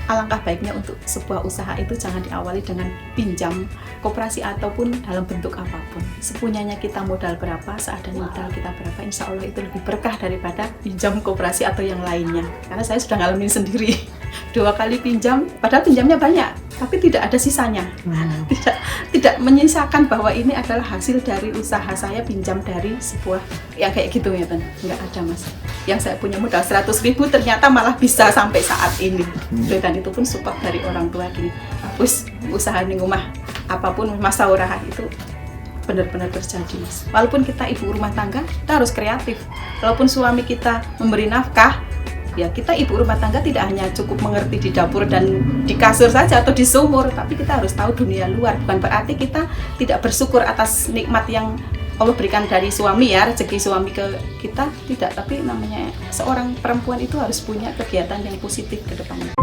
alangkah baiknya untuk sebuah usaha itu jangan diawali dengan pinjam koperasi ataupun dalam bentuk apapun. Sepunyanya kita modal berapa, seadanya modal kita berapa, insya Allah itu lebih berkah daripada pinjam koperasi atau yang lainnya. Karena saya sudah ngalamin sendiri 2 kali pinjam, padahal pinjamnya banyak, tapi tidak ada sisanya. Tidak menyisakan bahwa ini adalah hasil dari usaha saya pinjam dari sebuah yang kayak gitu ya, Tan. Nggak ada, Mas. Yang saya punya modal 100.000 ternyata malah bisa sampai saat ini. Dan itu pun support dari orang tua gini. Terus usaha di rumah apapun masaurah itu benar-benar terjadi, Mas. Walaupun kita ibu rumah tangga, kita harus kreatif. Walaupun suami kita memberi nafkah, ya kita ibu rumah tangga tidak hanya cukup mengerti di dapur dan di kasur saja atau di sumur, tapi kita harus tahu dunia luar. Bukan berarti kita tidak bersyukur atas nikmat yang Allah berikan dari suami ya, rezeki suami ke kita, tidak. Tapi namanya seorang perempuan itu harus punya kegiatan yang positif ke depannya.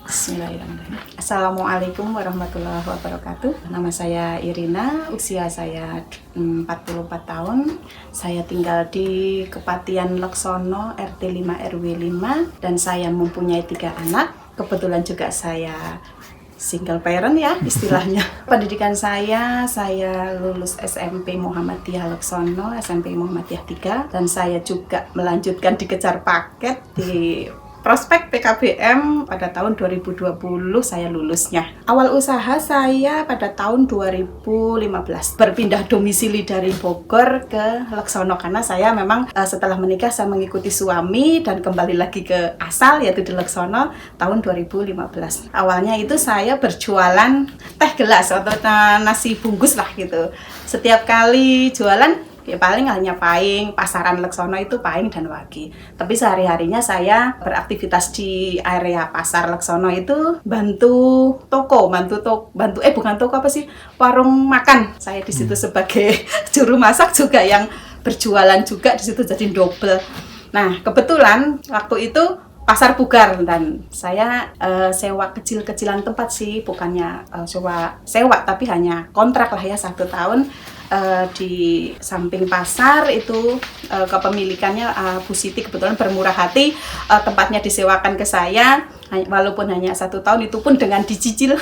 Bismillahirrahmanirrahim. Assalamualaikum warahmatullahi wabarakatuh. Nama saya Irina, usia saya 44 tahun. Saya tinggal di Kepatian Laksono, RT 5 RW 5, dan saya mempunyai 3 anak. Kebetulan juga saya single parent ya istilahnya. Pendidikan saya lulus SMP Muhammadiyah Laksono, SMP Muhammadiyah 3, dan saya juga melanjutkan dikejar paket di Prospek PKBM pada tahun 2020 saya lulusnya. Awal usaha saya pada tahun 2015 berpindah domisili dari Bogor ke Laksono karena saya memang setelah menikah saya mengikuti suami dan kembali lagi ke asal yaitu di Laksono tahun 2015. Awalnya itu saya berjualan teh gelas atau nasi bungkus lah gitu. Setiap kali jualan ya paling hanya Paing, pasaran Laksono itu Paing dan Wage. Tapi sehari-harinya saya beraktivitas di area pasar Laksono itu bantu warung makan. Saya di situ sebagai juru masak juga yang berjualan juga di situ jadi double. Nah, kebetulan waktu itu pasar bugar dan saya sewa kecil-kecilan tempat sih, bukannya sewa tapi hanya kontrak lah ya 1 tahun. Di samping pasar itu kepemilikannya Bu Siti kebetulan bermurah hati, tempatnya disewakan ke saya walaupun hanya 1 tahun, itu pun dengan dicicil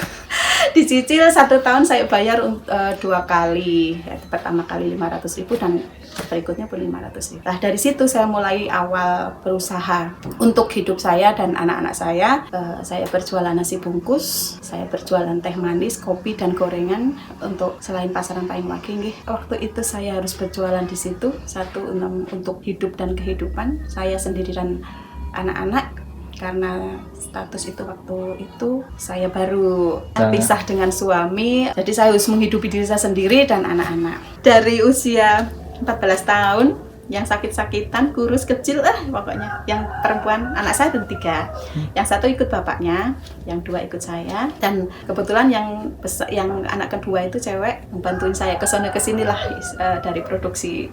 1 tahun saya bayar 2 kali, pertama kali 500.000 dan berikutnya pun 500.000. Nah dari situ saya mulai awal berusaha untuk hidup saya dan anak-anak saya. Saya berjualan nasi bungkus, saya berjualan teh manis, kopi dan gorengan untuk selain pasaran Paing Wage. Waktu itu saya harus berjualan di situ 16 untuk hidup dan kehidupan saya sendiri dan anak-anak karena status itu waktu itu saya baru pisah dengan suami, jadi saya harus menghidupi diri saya sendiri dan anak-anak. Dari usia 14 tahun yang sakit-sakitan, kurus, kecil pokoknya. Yang perempuan, anak saya ada 3. Yang 1 ikut bapaknya, yang 2 ikut saya. Dan kebetulan yang anak kedua itu cewek, membantuin saya kesana kesini lah dari produksi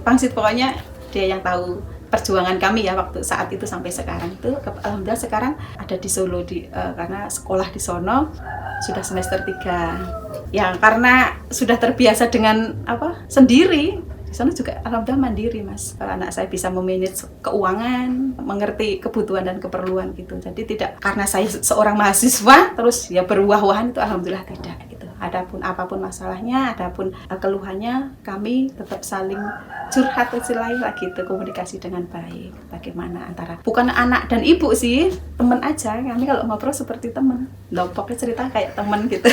pangsit. Pokoknya dia yang tahu perjuangan kami ya waktu saat itu sampai sekarang itu. Alhamdulillah sekarang ada di Solo karena sekolah di sono sudah semester 3. Ya karena sudah terbiasa dengan sendiri. Di sana juga alhamdulillah mandiri, Mas. Anak saya bisa memanage keuangan, mengerti kebutuhan dan keperluan gitu. Jadi tidak karena saya seorang mahasiswa terus ya berwah-wahan, itu alhamdulillah tidak gitu. Adapun apapun masalahnya, adapun keluhannya, kami tetap saling curhat istilahnya lagi, komunikasi dengan baik. Bagaimana antara bukan anak dan ibu sih, teman aja. Kami kalau ngobrol seperti teman. Pokoknya cerita kayak teman gitu.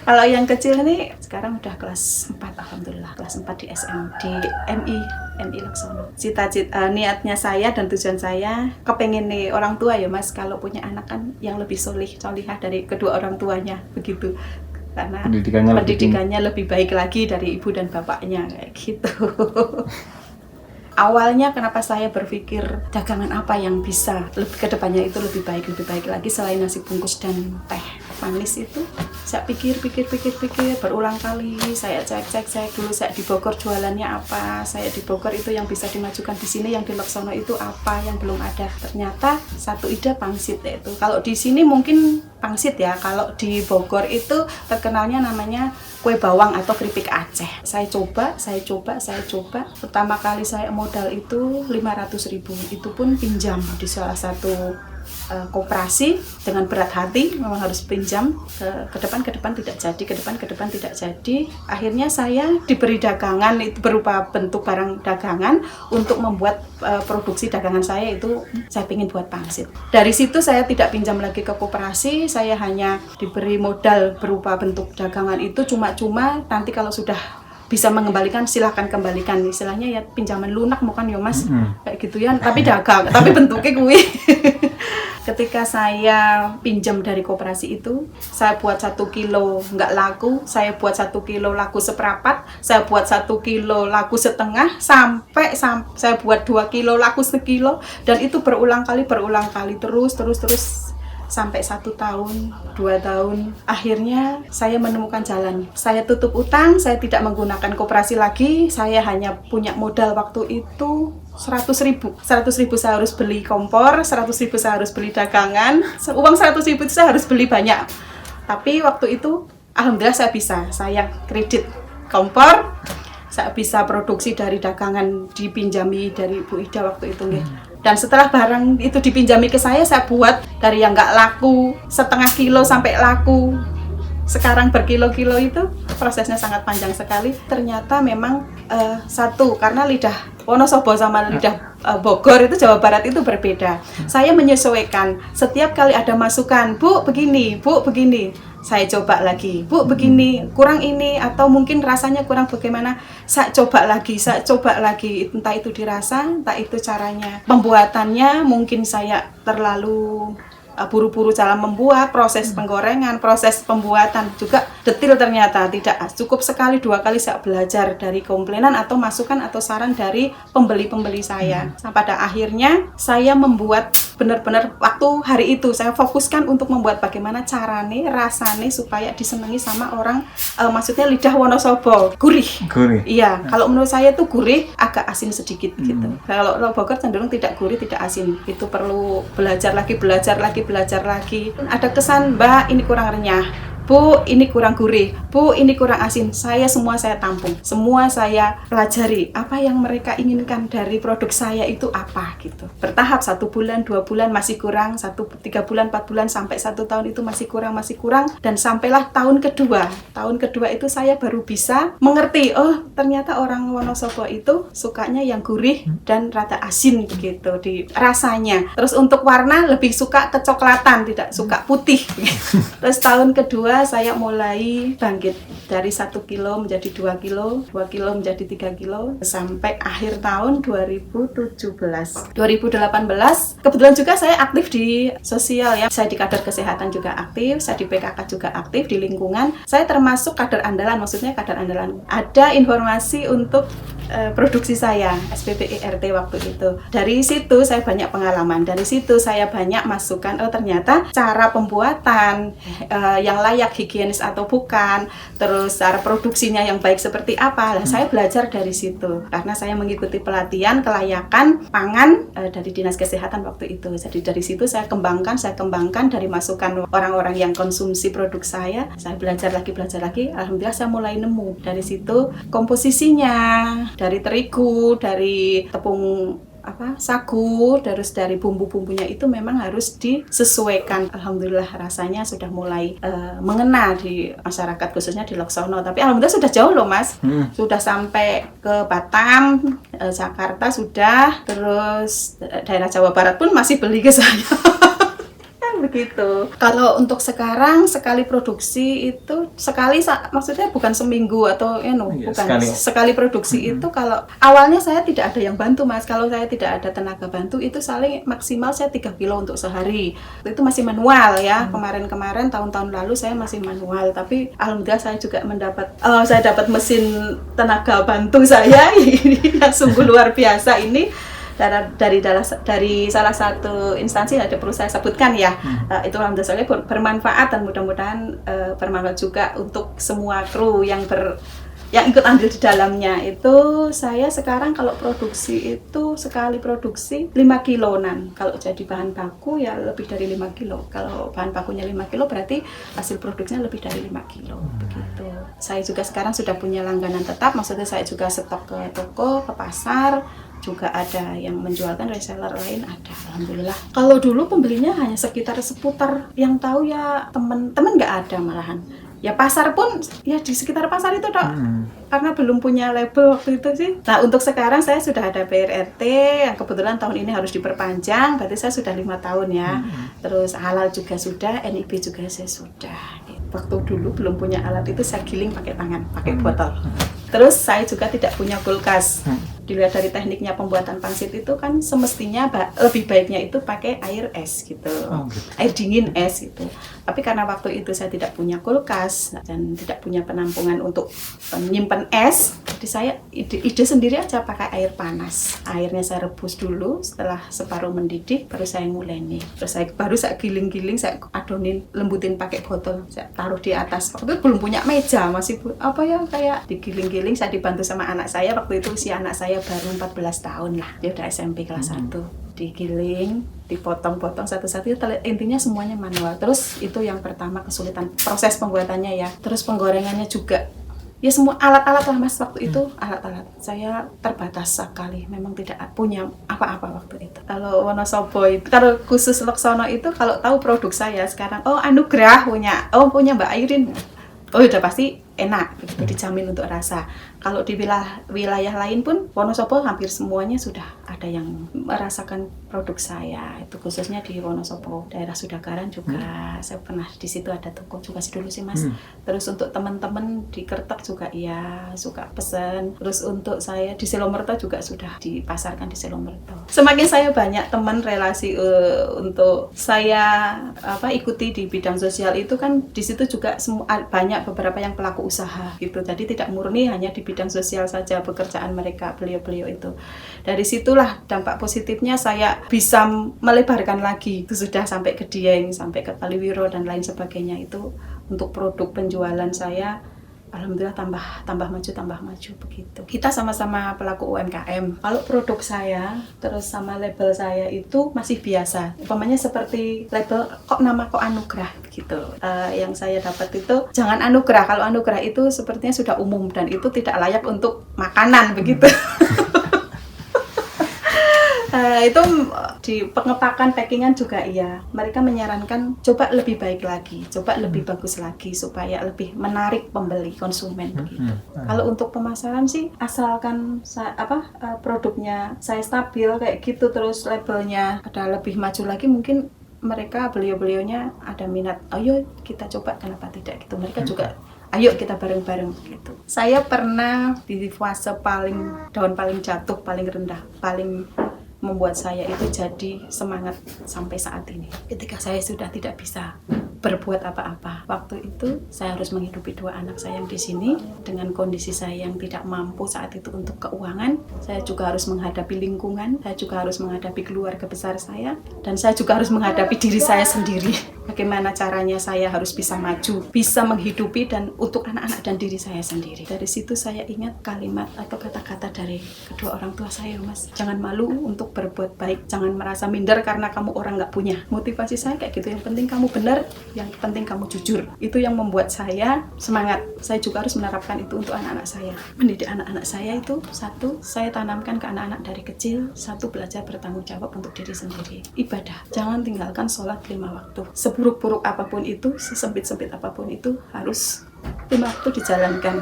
Kalau yang kecil ini sekarang udah kelas 4, alhamdulillah. Kelas 4 di MI Laksono. Cita-cita niatnya saya dan tujuan saya kepengen nih orang tua ya, Mas, kalau punya anak kan yang lebih solihah dari kedua orang tuanya begitu. Karena pendidikannya lebih baik lagi dari ibu dan bapaknya kayak gitu. Awalnya kenapa saya berpikir dagangan apa yang bisa lebih ke depannya itu lebih baik lagi selain nasi bungkus dan teh manis itu. Saya pikir berulang kali. Saya cek dulu saya di Bogor jualannya apa. Saya di Bogor itu yang bisa dimajukan di sini, yang di Laksono itu apa yang belum ada. Ternyata satu ide pangsit itu. Kalau di sini mungkin pangsit ya. Kalau di Bogor itu terkenalnya namanya kue bawang atau keripik Aceh. Saya coba. Pertama kali saya modal itu 500.000. Itu pun pinjam di salah satu koperasi dengan berat hati, memang harus pinjam ke depan tidak jadi. Akhirnya saya diberi dagangan itu berupa bentuk barang dagangan untuk membuat produksi dagangan saya itu saya ingin buat pangsit. Dari situ saya tidak pinjam lagi ke koperasi, saya hanya diberi modal berupa bentuk dagangan itu cuma-cuma, nanti kalau sudah bisa mengembalikan silahkan kembalikan, istilahnya ya pinjaman lunak bukan ya mas, kayak gitu ya, tapi dagang, tapi bentuknya gue. Ketika saya pinjam dari koperasi itu, saya buat 1 kilo nggak laku, saya buat 1 kilo laku seperempat, saya buat 1 kilo laku setengah, sampai saya buat 2 kilo laku sekilo, dan itu berulang kali terus sampai 1 tahun, 2 tahun. Akhirnya saya menemukan jalan. Saya tutup utang, saya tidak menggunakan koperasi lagi, saya hanya punya modal waktu itu 100.000 saya harus beli kompor, 100.000 saya harus beli dagangan, uang 100.000 itu saya harus beli banyak. Tapi waktu itu alhamdulillah saya kredit kompor, saya bisa produksi dari dagangan dipinjami dari Bu Ida waktu itu nih. Dan setelah barang itu dipinjami ke saya buat dari yang nggak laku setengah kilo sampai laku sekarang berkilo-kilo, itu prosesnya sangat panjang sekali. Ternyata memang satu, karena lidah Wonosobo sama lidah Bogor itu Jawa Barat itu berbeda. Saya menyesuaikan. Setiap kali ada masukan, Bu begini, saya coba lagi, Bu begini, kurang ini, atau mungkin rasanya kurang bagaimana, saya coba lagi. Entah itu dirasa, entah itu caranya pembuatannya, mungkin saya terlalu buru-buru dalam membuat, proses penggorengan, proses pembuatan juga detil, ternyata tidak cukup sekali 2 kali saya belajar dari komplainan atau masukan atau saran dari pembeli-pembeli saya. Sampai pada akhirnya saya membuat benar-benar waktu hari itu saya fokuskan untuk membuat bagaimana caranya, rasanya supaya disenangi sama orang, maksudnya lidah Wonosobo, gurih. Iya, kalau menurut saya itu gurih, agak asin sedikit gitu. Kalau Bogor cenderung tidak gurih, tidak asin. Itu perlu belajar lagi. Ada kesan, Mbak, ini kurang renyah. Bu, ini kurang gurih. Bu, ini kurang asin. Saya tampung. Semua saya pelajari. Apa yang mereka inginkan dari produk saya itu apa gitu. Bertahap 1 bulan, 2 bulan masih kurang, 3 bulan, 4 bulan sampai 1 tahun itu masih kurang. Dan sampailah tahun kedua. Tahun kedua itu saya baru bisa mengerti. Oh, ternyata orang Wonosobo itu sukanya yang gurih dan rada asin begitu di rasanya. Terus untuk warna lebih suka kecoklatan, tidak suka putih. Terus tahun kedua saya mulai bangkit dari 1 kilo menjadi 2 kilo, 2 kilo menjadi 3 kilo, sampai akhir tahun 2018. Kebetulan juga saya aktif di sosial ya. Saya di kader kesehatan juga aktif, saya di PKK juga aktif di lingkungan. Saya termasuk kader andalan, maksudnya kader andalan. Ada informasi untuk produksi saya, SPPERT waktu itu. Dari situ saya banyak pengalaman, dari situ saya banyak masukan, oh ternyata cara pembuatan yang layak, higienis atau bukan, terus cara produksinya yang baik seperti apa. Saya belajar dari situ, karena saya mengikuti pelatihan kelayakan pangan dari Dinas Kesehatan waktu itu. Jadi dari situ saya kembangkan dari masukan orang-orang yang konsumsi produk saya belajar lagi. Alhamdulillah saya mulai nemu dari situ komposisinya, dari terigu, dari tepung sagu, terus dari bumbu-bumbunya itu memang harus disesuaikan. Alhamdulillah rasanya sudah mulai mengena di masyarakat, khususnya di Laksono. Tapi alhamdulillah sudah jauh loh mas, sudah sampai ke Batam, Jakarta sudah, terus daerah Jawa Barat pun masih beli ke saya. Begitu. Kalau untuk sekarang sekali produksi itu maksudnya bukan seminggu atau bukan sekali produksi itu. Kalau awalnya saya tidak ada yang bantu mas, kalau saya tidak ada tenaga bantu itu maksimal saya 3 kilo untuk sehari. Itu masih manual ya. Kemarin tahun-tahun lalu saya masih manual, tapi alhamdulillah saya juga dapat mesin tenaga bantu saya ini yang sungguh luar biasa ini. dari salah satu instansi ada perlu saya sebutkan ya. Itu alhamdulillah bermanfaat dan mudah-mudahan bermanfaat juga untuk semua kru yang ikut andil di dalamnya. Itu saya sekarang kalau produksi itu sekali produksi 5 kiloan. Kalau jadi bahan baku ya lebih dari 5 kilo. Kalau bahan bakunya 5 kilo berarti hasil produksinya lebih dari 5 kilo. Begitu. Saya juga sekarang sudah punya langganan tetap, maksudnya saya juga stok ke toko, ke pasar, juga ada yang menjualkan, reseller lain ada, alhamdulillah. Kalau dulu pembelinya hanya seputar yang tahu ya teman-teman, nggak ada malahan. Ya pasar pun ya di sekitar pasar itu dok, karena belum punya label waktu itu sih. Nah untuk sekarang saya sudah ada BRRT yang kebetulan tahun ini harus diperpanjang, berarti saya sudah 5 tahun ya. Terus halal juga sudah, NIB juga saya sudah. Waktu dulu belum punya alat itu saya giling pakai tangan, pakai botol. Terus saya juga tidak punya kulkas. Dilihat dari tekniknya pembuatan pangsit itu kan semestinya lebih baiknya itu pakai air es gitu. Air dingin es gitu. Tapi karena waktu itu saya tidak punya kulkas dan tidak punya penampungan untuk menyimpan es, jadi saya ide sendiri aja pakai air panas. Airnya saya rebus dulu, setelah separuh mendidih baru saya nguleni. Terus saya giling-giling, saya adonin, lembutin pakai botol, saya taruh di atas. Waktu itu belum punya meja, masih kayak digiling-giling. Saya dibantu sama anak saya, waktu itu usia anak saya baru 14 tahun lah, dia udah SMP kelas 1. Digiling, dipotong-potong satu-satu, intinya semuanya manual. Terus itu yang pertama kesulitan proses pembuatannya ya. Terus penggorengannya juga ya semua alat-alat lah mas, waktu itu alat-alat saya terbatas sekali, memang tidak punya apa-apa waktu itu. Kalau Wonosobo itu, kalau khusus Loksono itu kalau tahu produk saya sekarang, Anugrah punya Mbak Airin, udah pasti enak, begitu dijamin untuk rasa. Kalau di wilayah lain pun Wonosobo hampir semuanya sudah ada yang merasakan produk saya. Itu khususnya di Wonosobo, daerah Sudagaran juga. Saya pernah di situ ada toko juga sih dulu sih mas. Terus untuk teman-teman di Kertek juga iya suka pesen. Terus untuk saya di Silomerto juga sudah dipasarkan di Silomerto. Semakin saya banyak teman relasi untuk saya ikuti di bidang sosial itu kan di situ juga banyak beberapa yang pelaku usaha gitu. Jadi tidak murni hanya di bidang sosial saja pekerjaan mereka, beliau-beliau itu. Dari situlah dampak positifnya saya bisa melebarkan lagi. Itu sudah sampai ke Dieng, sampai ke Kaliwiro dan lain sebagainya. Itu untuk produk penjualan saya alhamdulillah tambah maju begitu. Kita sama-sama pelaku UMKM. Kalau produk saya terus sama label saya itu masih biasa. Umpamanya seperti label kok Anugrah gitu. Yang saya dapat itu jangan Anugrah. Kalau Anugrah itu sepertinya sudah umum dan itu tidak layak untuk makanan begitu. Itu di pengepakan packingan juga iya, mereka menyarankan coba lebih baik lagi, coba lebih bagus lagi supaya lebih menarik pembeli konsumen begitu. Kalau untuk pemasaran sih asalkan produknya saya stabil kayak gitu, terus labelnya ada lebih maju lagi, mungkin mereka beliau-beliaunya ada minat, ayo kita coba, kenapa tidak gitu. Mereka juga ayo kita bareng-bareng gitu. Saya pernah di fase daun paling jatuh, paling rendah, paling membuat saya itu jadi semangat sampai saat ini. Ketika saya sudah tidak bisa berbuat apa-apa, waktu itu saya harus menghidupi 2 anak saya yang di sini dengan kondisi saya yang tidak mampu saat itu untuk keuangan. Saya juga harus menghadapi lingkungan, saya juga harus menghadapi keluarga besar saya, dan saya juga harus menghadapi diri saya sendiri. Bagaimana caranya saya harus bisa maju, bisa menghidupi dan untuk anak-anak dan diri saya sendiri. Dari situ saya ingat kalimat atau kata-kata dari kedua orang tua saya, mas, jangan malu untuk berbuat baik, jangan merasa minder karena kamu orang nggak punya. Motivasi saya kayak gitu, yang penting kamu benar, yang penting kamu jujur. Itu yang membuat saya semangat. Saya juga harus menerapkan itu untuk anak-anak saya. Mendidik anak-anak saya itu, 1, saya tanamkan ke anak-anak dari kecil, 1, belajar bertanggung jawab untuk diri sendiri. Ibadah, jangan tinggalkan sholat 5 waktu. Seburuk-buruk apapun itu, sesempit-sempit apapun itu, harus 5 waktu dijalankan.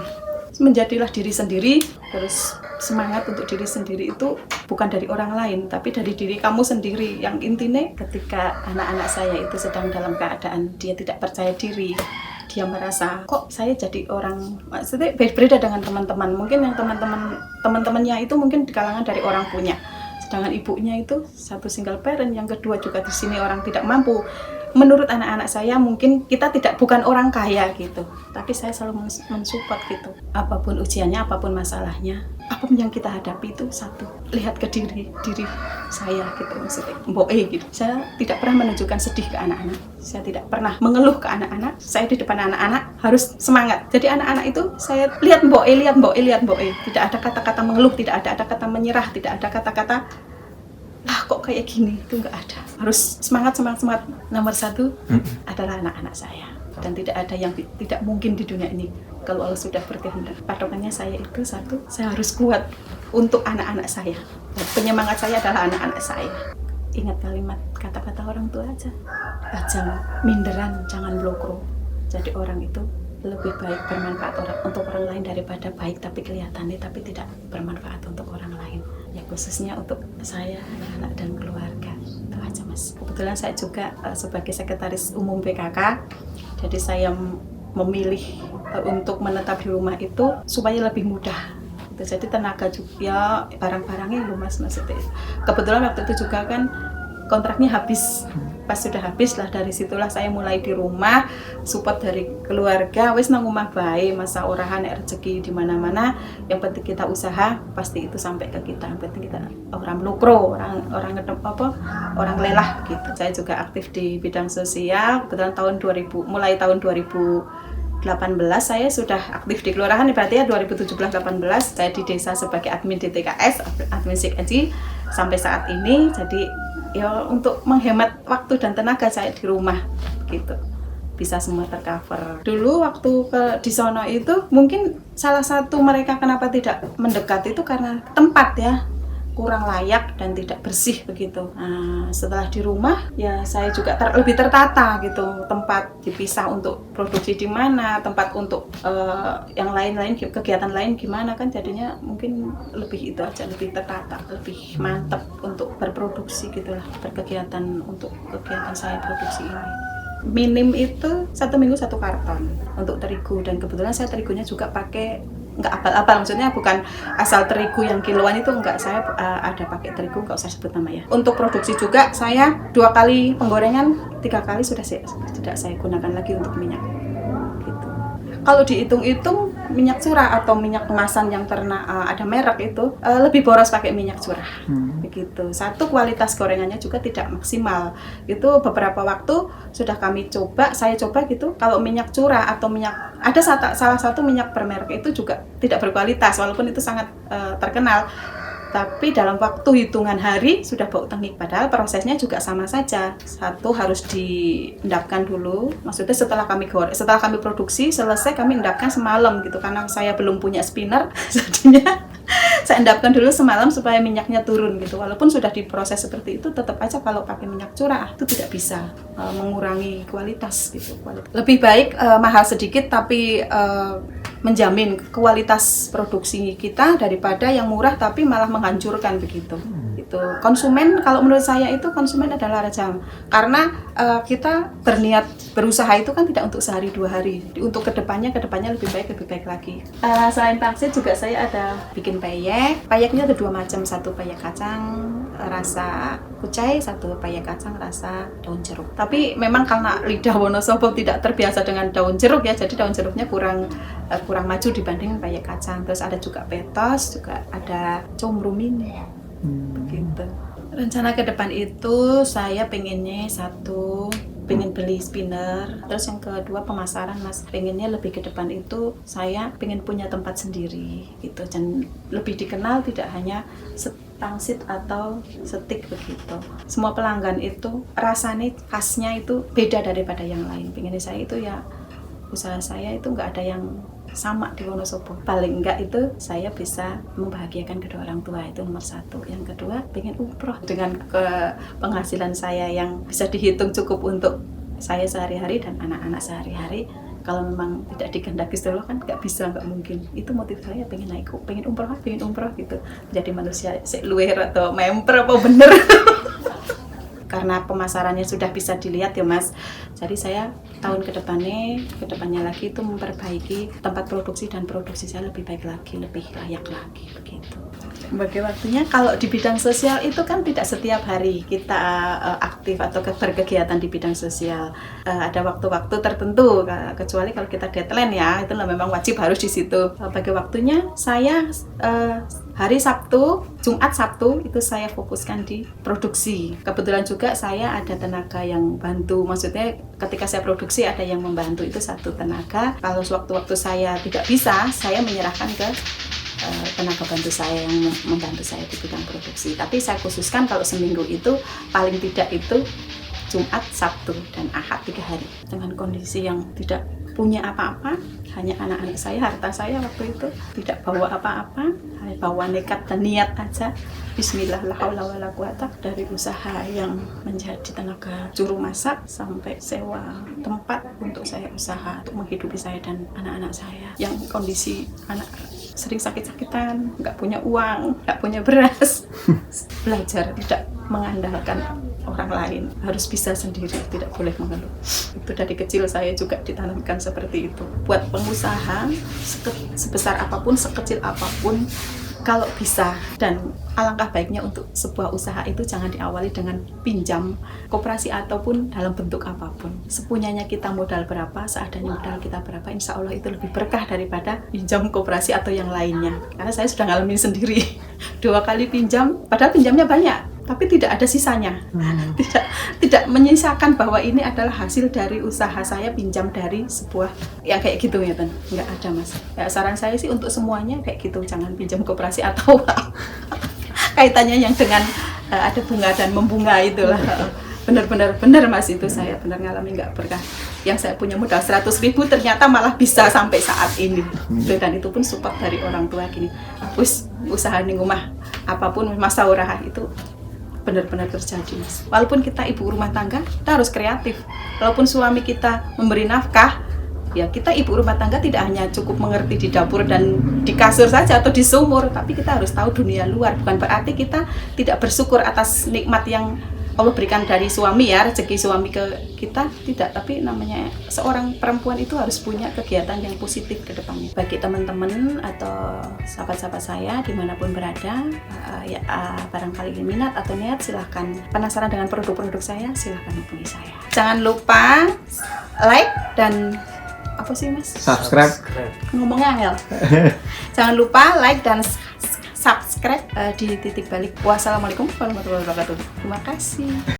Menjadilah diri sendiri, terus semangat untuk diri sendiri itu bukan dari orang lain, tapi dari diri kamu sendiri. Yang intinya ketika anak-anak saya itu sedang dalam keadaan dia tidak percaya diri, dia merasa kok saya jadi orang, maksudnya berbeda dengan teman-teman. Mungkin yang teman-temannya itu mungkin di kalangan dari orang punya, sedangkan ibunya itu 1 single parent, yang kedua juga di sini orang tidak mampu. Menurut anak-anak saya mungkin kita bukan orang kaya gitu, tapi saya selalu mensupport gitu. Apapun ujiannya, apapun masalahnya, apapun yang kita hadapi itu satu, lihat ke diri saya gitu, maksudnya gitu. Saya tidak pernah menunjukkan sedih ke anak-anak, saya tidak pernah mengeluh ke anak-anak. Saya di depan anak-anak harus semangat. Jadi anak-anak itu saya lihat lihat tidak ada kata-kata mengeluh, tidak ada kata menyerah, tidak ada kata-kata lah kok kayak gini, itu nggak ada. Harus semangat. Nomor satu adalah anak-anak saya, dan tidak ada yang tidak mungkin di dunia ini kalau Allah sudah berkehendak. Patokannya saya itu satu, saya harus kuat untuk anak-anak saya. Dan penyemangat saya adalah anak-anak saya. Ingat kalimat kata-kata orang tua aja, jangan minderan, jangan blokro. Jadi orang itu lebih baik bermanfaat untuk orang lain daripada baik tapi kelihatannya tapi tidak bermanfaat untuk orang lain. Ya khususnya untuk saya, anak-anak dan keluarga. Itu aja Mas. Kebetulan saya juga sebagai sekretaris umum PKK, jadi saya memilih untuk menetap di rumah itu supaya lebih mudah. Jadi tenaga juga, barang-barangnya lumas maksudnya. Kebetulan waktu itu juga kan kontraknya habis. Pas sudah habis lah, dari situlah saya mulai di rumah, support dari keluarga, wis nang omah bae, masa orahan rezeki di mana-mana. Yang penting kita usaha, pasti itu sampai ke kita. Yang penting kita orang melukro, orang lelah gitu. Saya juga aktif di bidang sosial. Kebetulan mulai tahun 2018 saya sudah aktif di kelurahan, berarti ya 2017-18 saya di desa sebagai admin DTKS, admin SIKJ sampai saat ini. Jadi ya untuk menghemat waktu dan tenaga saya di rumah gitu, bisa semua tercover. Dulu waktu di sono itu mungkin salah satu mereka kenapa tidak mendekat itu karena tempat ya kurang layak dan tidak bersih begitu. Nah, setelah di rumah ya saya juga lebih tertata gitu, tempat dipisah untuk produksi di mana, tempat untuk yang lain-lain, kegiatan lain gimana, kan jadinya mungkin lebih itu aja, lebih tertata, lebih mantap untuk berproduksi gitulah, berkegiatan untuk kegiatan saya produksi ini. Minim itu 1 minggu 1 karton untuk terigu, dan kebetulan saya terigunya juga pakai nggak abal-abal, maksudnya bukan asal terigu yang kiloan itu enggak, saya ada pakai terigu, nggak usah sebut nama ya. Untuk produksi juga saya 2 kali penggorengan, 3 kali sudah tidak saya gunakan lagi untuk minyak gitu. Kalau dihitung-hitung minyak curah atau minyak kemasan yang ada merek itu lebih boros pakai minyak curah begitu. Satu, kualitas gorengannya juga tidak maksimal. Itu beberapa waktu sudah saya coba gitu. Kalau minyak curah atau minyak, ada salah satu minyak bermerek itu juga tidak berkualitas walaupun itu sangat terkenal. Tapi dalam waktu hitungan hari sudah bau tengik, padahal prosesnya juga sama saja. Satu, harus diendapkan dulu, maksudnya setelah kami produksi selesai kami endapkan semalam gitu, karena saya belum punya spinner jadinya saya endapkan dulu semalam supaya minyaknya turun gitu. Walaupun sudah diproses seperti itu, tetap aja kalau pakai minyak curah itu tidak bisa mengurangi kualitas gitu. Lebih baik mahal sedikit tapi menjamin kualitas produksi kita daripada yang murah tapi malah menghancurkan begitu. Itu konsumen, kalau menurut saya itu konsumen adalah raja, karena kita berniat berusaha itu kan tidak untuk sehari 2 hari, untuk kedepannya lebih baik lagi. Selain pangsit juga saya ada bikin peyeknya ada 2 macam, 1 peyek kacang rasa kucai, 1 peyek kacang rasa daun jeruk. Tapi memang karena lidah Wonosobo tidak terbiasa dengan daun jeruk ya, jadi daun jeruknya kurang maju dibanding peyek kacang. Terus ada juga petos, juga ada comrumin begitu. Rencana ke depan itu saya pengennya pengen beli spinner, terus yang kedua pemasaran Mas. Pengennya lebih ke depan itu saya pengen punya tempat sendiri gitu, dan lebih dikenal tidak hanya pangsit atau stik begitu. Semua pelanggan itu rasanya khasnya itu beda daripada yang lain. Pengennya saya itu ya usaha saya itu nggak ada yang sama di Wonosobo. Paling enggak itu saya bisa membahagiakan kedua orang tua, itu nomor 1. Yang kedua, pengen umroh dengan penghasilan saya yang bisa dihitung cukup untuk saya sehari-hari dan anak-anak sehari-hari. Kalau memang tidak dikehendaki Allah kan nggak mungkin. Itu motif saya, pengen umroh gitu. Jadi manusia luwer atau memper apa bener. Karena pemasarannya sudah bisa dilihat ya Mas, jadi saya tahun kedepannya lagi itu memperbaiki tempat produksi dan produksi saya lebih baik lagi, lebih layak lagi begitu. Bagi waktunya, kalau di bidang sosial itu kan tidak setiap hari kita aktif atau berkegiatan di bidang sosial. Ada waktu-waktu tertentu, kecuali kalau kita deadline ya, itu memang wajib harus di situ. Bagi waktunya, saya hari Sabtu, Jumat Sabtu itu saya fokuskan di produksi. Kebetulan juga saya ada tenaga yang bantu, maksudnya ketika saya produksi ada yang membantu, itu satu tenaga. Kalau sewaktu-waktu saya tidak bisa, saya menyerahkan ke tenaga bantu saya yang membantu saya di bidang produksi. Tapi saya khususkan kalau seminggu itu paling tidak itu Jumat, Sabtu, dan Ahad 3 hari. Dengan kondisi yang tidak punya apa-apa, hanya anak-anak saya, harta saya waktu itu tidak bawa apa-apa, hanya bawa nekat dan niat aja. Bismillah, la haula wala quwata, dari usaha yang menjadi tenaga juru masak sampai sewa tempat untuk saya usaha untuk menghidupi saya dan anak-anak saya yang kondisi anak sering sakit-sakitan, nggak punya uang, nggak punya beras. Belajar tidak mengandalkan orang lain, harus bisa sendiri, tidak boleh mengeluh. Itu dari kecil saya juga ditanamkan seperti itu. Buat pengusaha, sebesar apapun, sekecil apapun, kalau bisa, dan alangkah baiknya untuk sebuah usaha itu jangan diawali dengan pinjam koperasi ataupun dalam bentuk apapun. Sepunyanya kita modal berapa, seadanya modal kita berapa, insya Allah itu lebih berkah daripada pinjam koperasi atau yang lainnya. Karena saya sudah ngalamin sendiri 2 kali pinjam, padahal pinjamnya banyak, tapi tidak ada sisanya. Tidak menyisakan bahwa ini adalah hasil dari usaha saya pinjam dari sebuah yang kayak gitu ya, Tan. Nggak ada, Mas. Ya, saran saya sih untuk semuanya kayak gitu, jangan pinjam koperasi atau kaitannya yang dengan ada bunga dan membunga itulah. Benar Mas, itu saya benar ngalamin nggak berkah. Yang saya punya modal 100.000 ternyata malah bisa sampai saat ini. Dan itu pun support dari orang tua gini. Wis usaha ning omah apapun masaurah itu benar-benar terjadi, Mas. Walaupun kita ibu rumah tangga, kita harus kreatif. Walaupun suami kita memberi nafkah, ya kita ibu rumah tangga tidak hanya cukup mengerti di dapur dan di kasur saja atau di sumur, tapi kita harus tahu dunia luar. Bukan berarti kita tidak bersyukur atas nikmat yang Allah berikan dari suami ya, rezeki suami ke kita, tidak. Tapi namanya seorang perempuan itu harus punya kegiatan yang positif ke depannya. Bagi teman-teman atau sahabat-sahabat saya dimanapun berada, barangkali minat atau niat, silahkan. Penasaran dengan produk-produk saya, silahkan hubungi saya. Jangan lupa like dan apa sih, Mas? Subscribe. Ngomongnya angel. Jangan lupa like dan subscribe di titik balik. Wassalamualaikum warahmatullahi wabarakatuh. Terima kasih.